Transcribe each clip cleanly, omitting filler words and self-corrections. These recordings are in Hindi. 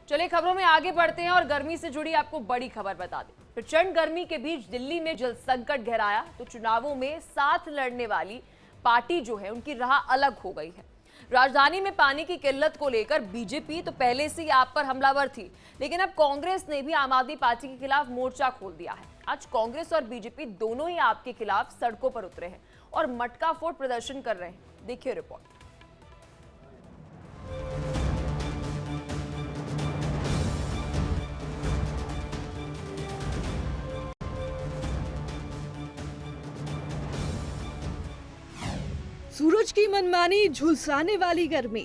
चलिए खबरों में आगे बढ़ते हैं और गर्मी से जुड़ी आपको बड़ी खबर बता दें। प्रचंड गर्मी के बीच दिल्ली में जल संकट गहराया तो चुनावों में साथ लड़ने वाली पार्टी जो है उनकी राह अलग हो गई है। राजधानी में पानी की किल्लत को लेकर बीजेपी तो पहले से ही आप पर हमलावर थी, लेकिन अब कांग्रेस ने भी आम आदमी पार्टी के खिलाफ मोर्चा खोल दिया है। आज कांग्रेस और बीजेपी दोनों ही आपके खिलाफ सड़कों पर उतरे हैं और मटका फोड़ प्रदर्शन कर रहे हैं। देखिए रिपोर्ट। सूरज की मनमानी झुलसाने वाली गर्मी,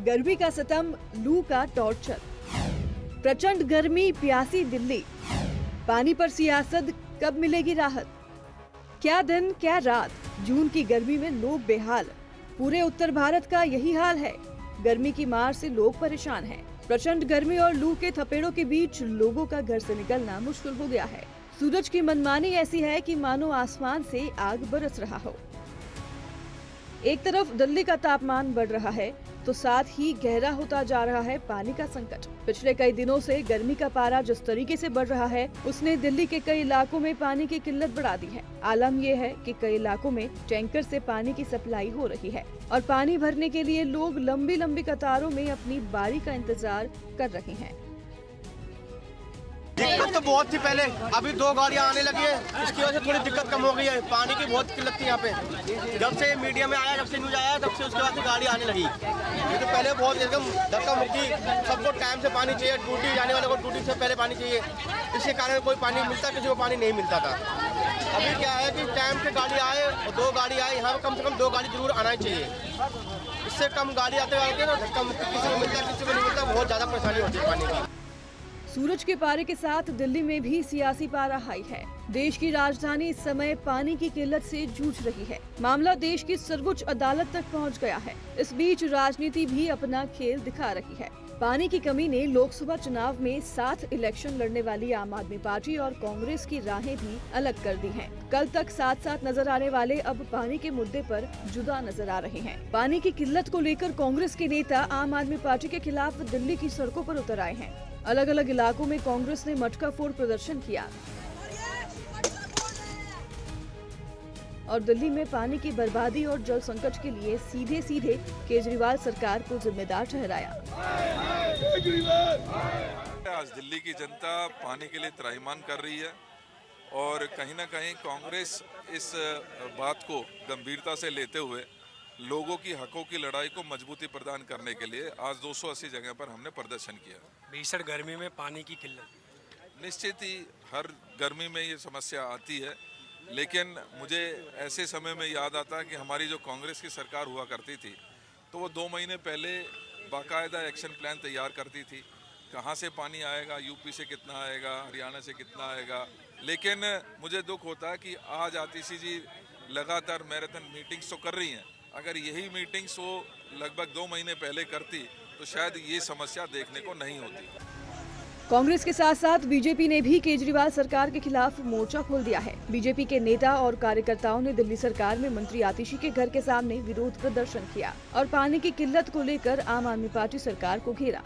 गर्मी का सितम, लू का टॉर्चर, प्रचंड गर्मी, प्यासी दिल्ली, पानी पर सियासत, कब मिलेगी राहत? क्या दिन क्या रात, जून की गर्मी में लोग बेहाल। पूरे उत्तर भारत का यही हाल है। गर्मी की मार से लोग परेशान हैं। प्रचंड गर्मी और लू के थपेड़ों के बीच लोगों का घर से निकलना मुश्किल हो गया है। सूरज की मनमानी ऐसी है कि मानो आसमान से आग बरस रहा हो। एक तरफ दिल्ली का तापमान बढ़ रहा है तो साथ ही गहरा होता जा रहा है पानी का संकट। पिछले कई दिनों से गर्मी का पारा जिस तरीके से बढ़ रहा है उसने दिल्ली के कई इलाकों में पानी की किल्लत बढ़ा दी है। आलम यह है कि कई इलाकों में टैंकर से पानी की सप्लाई हो रही है और पानी भरने के लिए लोग लंबी लंबी कतारों में अपनी बारी का इंतजार कर रहे हैं। दिक्कत तो बहुत थी पहले, अभी 2 गाड़ियां आने लगी है, इसकी वजह से थोड़ी दिक्कत कम हो गई है। पानी की बहुत किल्लत थी यहाँ पे। जब से मीडिया में आया, जब से न्यूज आया, तब से उसके बाद से गाड़ी आने लगी। ये तो पहले बहुत एकदम धक्का मुक्की, सबको टाइम से पानी चाहिए, ड्यूटी जाने वाले को ड्यूटी से पहले पानी चाहिए। इसके कारण कोई पानी मिलता, किसी को पानी नहीं मिलता था। अभी क्या है कि टाइम से गाड़ी आए और 2 गाड़ी आए, यहाँ कम से कम 2 गाड़ी जरूर आना ही चाहिए। इससे कम गाड़ी आते आते ना धक्का मुक्की, किसी को मिलता किसी को नहीं मिलता, बहुत ज़्यादा परेशानी होती है पानी की। सूरज के पारे के साथ दिल्ली में भी सियासी पारा हाई है। देश की राजधानी इस समय पानी की किल्लत से जूझ रही है। मामला देश की सर्वोच्च अदालत तक पहुंच गया है। इस बीच राजनीति भी अपना खेल दिखा रही है। पानी की कमी ने लोकसभा चुनाव में साथ इलेक्शन लड़ने वाली आम आदमी पार्टी और कांग्रेस की राहें भी अलग कर दी हैं। कल तक साथ साथ नजर आने वाले अब पानी के मुद्दे पर जुदा नजर आ रहे हैं। पानी की किल्लत को लेकर कांग्रेस के नेता आम आदमी पार्टी के खिलाफ दिल्ली की सड़कों पर उतर आए हैं। अलग अलग इलाकों में कांग्रेस ने मटका फोड़ प्रदर्शन किया और दिल्ली में पानी की बर्बादी और जल संकट के लिए सीधे सीधे केजरीवाल सरकार को जिम्मेदार ठहराया। आज दिल्ली की जनता पानी के लिए त्राहिमाम कर रही है और कहीं ना कहीं कांग्रेस इस बात को गंभीरता से लेते हुए लोगों की हकों की लड़ाई को मजबूती प्रदान करने के लिए आज 280 जगह पर हमने प्रदर्शन किया। भीषण गर्मी में पानी की किल्लत, निश्चित ही हर गर्मी में ये समस्या आती है, लेकिन मुझे ऐसे समय में याद आता है कि हमारी जो कांग्रेस की सरकार हुआ करती थी तो वो 2 महीने पहले बाकायदा एक्शन प्लान तैयार करती थी। कहाँ से पानी आएगा, यूपी से कितना आएगा, हरियाणा से कितना आएगा। लेकिन मुझे दुख होता है कि आज आतिशी जी लगातार मैराथन मीटिंग्स तो कर रही हैं। अगर यही मीटिंग्स वो लगभग 2 महीने पहले करती तो शायद ये समस्या देखने को नहीं होती। कांग्रेस के साथ साथ बीजेपी ने भी केजरीवाल सरकार के खिलाफ मोर्चा खोल दिया है। बीजेपी के नेता और कार्यकर्ताओं ने दिल्ली सरकार में मंत्री आतिशी के घर के सामने विरोध प्रदर्शन किया और पानी की किल्लत को लेकर आम आदमी पार्टी सरकार को घेरा।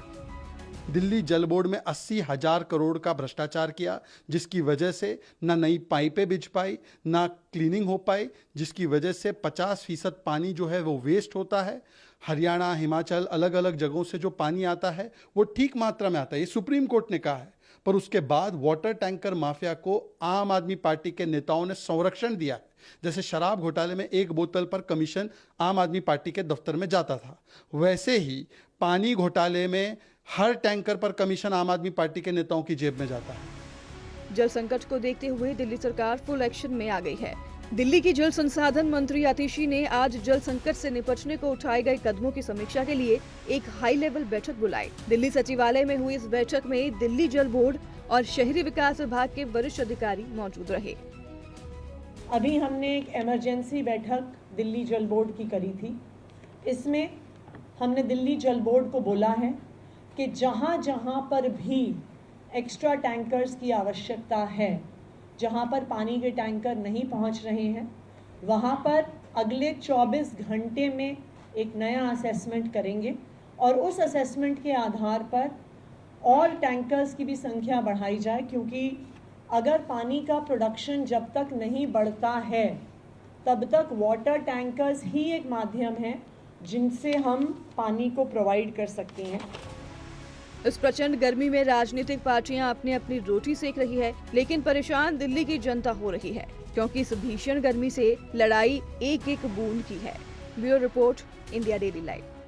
दिल्ली जल बोर्ड में 80,000 करोड़ का भ्रष्टाचार किया, जिसकी वजह से न नई पाइपें बिछ पाई, ना क्लीनिंग हो पाई, जिसकी वजह से 50% पानी जो है वो वेस्ट होता है। हरियाणा, हिमाचल, अलग अलग जगहों से जो पानी आता है वो ठीक मात्रा में आता है, ये सुप्रीम कोर्ट ने कहा है। पर उसके बाद वाटर टैंकर माफिया को आम आदमी पार्टी के नेताओं ने संरक्षण दिया है। जैसे शराब घोटाले में 1 बोतल पर कमीशन आम आदमी पार्टी के दफ्तर में जाता था, वैसे ही पानी घोटाले में हर टैंकर पर कमीशन आम आदमी पार्टी के नेताओं की जेब में जाता है। जल संकट को देखते हुए दिल्ली सरकार फुल एक्शन में आ गई है। दिल्ली की जल संसाधन मंत्री आतिशी ने आज जल संकट से निपटने को उठाए गए कदमों की समीक्षा के लिए एक हाई लेवल बैठक बुलाई। दिल्ली सचिवालय में हुई इस बैठक में दिल्ली जल बोर्ड और शहरी विकास विभाग के वरिष्ठ अधिकारी मौजूद रहे। अभी हमने एक इमरजेंसी बैठक दिल्ली जल बोर्ड की करी थी। इसमें हमने दिल्ली जल बोर्ड को बोला है कि जहाँ जहाँ पर भी एक्स्ट्रा टैंकर्स की आवश्यकता है, जहाँ पर पानी के टैंकर नहीं पहुँच रहे हैं, वहाँ पर अगले 24 घंटे में एक नया असेसमेंट करेंगे और उस असेसमेंट के आधार पर और टैंकर्स की भी संख्या बढ़ाई जाए, क्योंकि अगर पानी का प्रोडक्शन जब तक नहीं बढ़ता है तब तक वाटर टैंकर्स ही एक माध्यम है जिनसे हम पानी को प्रोवाइड कर सकते हैं। इस प्रचंड गर्मी में राजनीतिक पार्टियां अपनी अपनी रोटी सेक रही है, लेकिन परेशान दिल्ली की जनता हो रही है, क्योंकि इस भीषण गर्मी से लड़ाई एक एक बूंद की है। Bureau report, India daily live.